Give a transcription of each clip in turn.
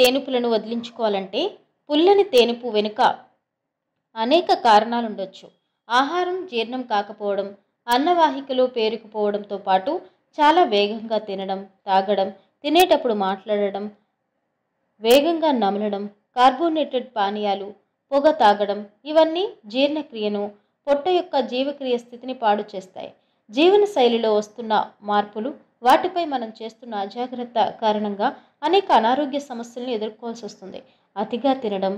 తేనుపులను వదిలించుకోవాలంటే పుల్లని తేనుపు వెనుక అనేక కారణాలుండొచ్చు. ఆహారం జీర్ణం కాకపోవడం, అన్నవాహికలో పేరుకుపోవడంతో పాటు చాలా వేగంగా తినడం, తాగడం, తినేటప్పుడు మాట్లాడడం, వేగంగా నమలడం, కార్బోనేటెడ్ పానీయాలు, పొగ తాగడం ఇవన్నీ జీర్ణక్రియను, పొట్ట యొక్క జీవక్రియ స్థితిని పాడు చేస్తాయి. జీవనశైలిలో వస్తున్న మార్పులు, వాటిపై మనం చేస్తున్న అజాగ్రత్త కారణంగా అనేక అనారోగ్య సమస్యలను ఎదుర్కోవాల్సి వస్తుంది. అతిగా తినడం,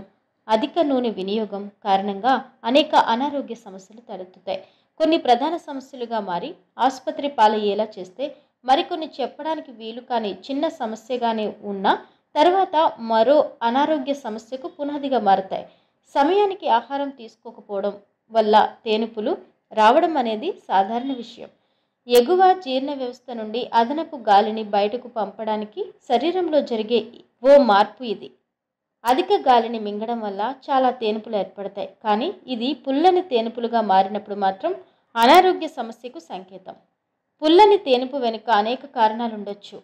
అధిక నూనె వినియోగం కారణంగా అనేక అనారోగ్య సమస్యలు తలెత్తుతాయి. కొన్ని ప్రధాన సమస్యలుగా మారి ఆసుపత్రి పాలయ్యేలా చేస్తే, మరికొన్ని చెప్పడానికి వీలు కాని చిన్న సమస్యగానే ఉన్న తర్వాత మరో అనారోగ్య సమస్యకు పునాదిగా మారతాయి. సమయానికి ఆహారం తీసుకోకపోవడం వల్ల తేనుపులు రావడం అనేది సాధారణ విషయం. ఎగువ జీర్ణ వ్యవస్థ నుండి అదనపు గాలిని బయటకు పంపడానికి శరీరంలో జరిగే ఓ మార్పు ఇది. అధిక గాలిని మింగడం వల్ల చాలా తేనుపులు ఏర్పడతాయి. కానీ ఇది పుల్లని తేనుపులుగా మారినప్పుడు మాత్రం అనారోగ్య సమస్యకు సంకేతం. పుల్లని తేనుపు వెనుక అనేక కారణాలుండొచ్చు.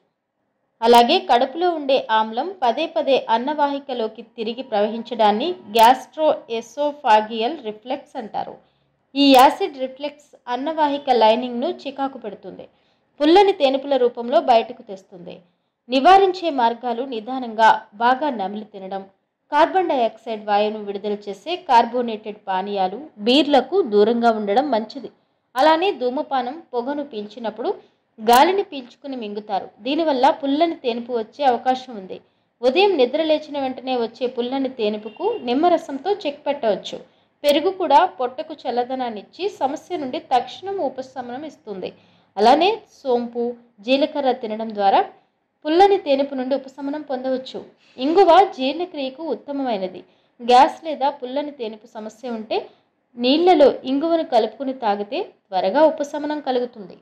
అలాగే కడుపులో ఉండే ఆమ్లం పదే పదే అన్నవాహికలోకి తిరిగి ప్రవహించడాన్ని గ్యాస్ట్రోఎసోఫాగియల్ రిఫ్లెక్స్ అంటారు. ఈ యాసిడ్ రిఫ్లెక్స్ అన్నవాహిక లైనింగ్ను చికాకు పెడుతుంది, పుల్లని తేనుపుల రూపంలో బయటకు తెస్తుంది. నివారించే మార్గాలు నిదానంగా బాగా నమిలి తినడం, కార్బన్ డైఆక్సైడ్ వాయువును విడుదల చేసే కార్బోనేటెడ్ పానీయాలు, బీర్లకు దూరంగా ఉండడం మంచిది. అలానే ధూమపానం, పొగను పీల్చినప్పుడు గాలిని పీల్చుకుని మింగుతారు. దీనివల్ల పుల్లని తేనుపు వచ్చే అవకాశం ఉంది. ఉదయం నిద్ర లేచిన వెంటనే వచ్చే పుల్లని తేనుపుకు నిమ్మరసంతో చెక్ పెట్టవచ్చు. పెరుగు కూడా పొట్టకు చల్లదనాన్నిచ్చి సమస్య నుండి తక్షణం ఉపశమనం ఇస్తుంది. అలానే సోంపు, జీలకర్ర తినడం ద్వారా పుల్లని తేనుపు నుండి ఉపశమనం పొందవచ్చు. ఇంగువ జీర్ణక్రియకు ఉత్తమమైనది. గ్యాస్ లేదా పుల్లని తేనుపు సమస్య ఉంటే నీళ్లలో ఇంగువను కలుపుకుని తాగితే త్వరగా ఉపశమనం కలుగుతుంది.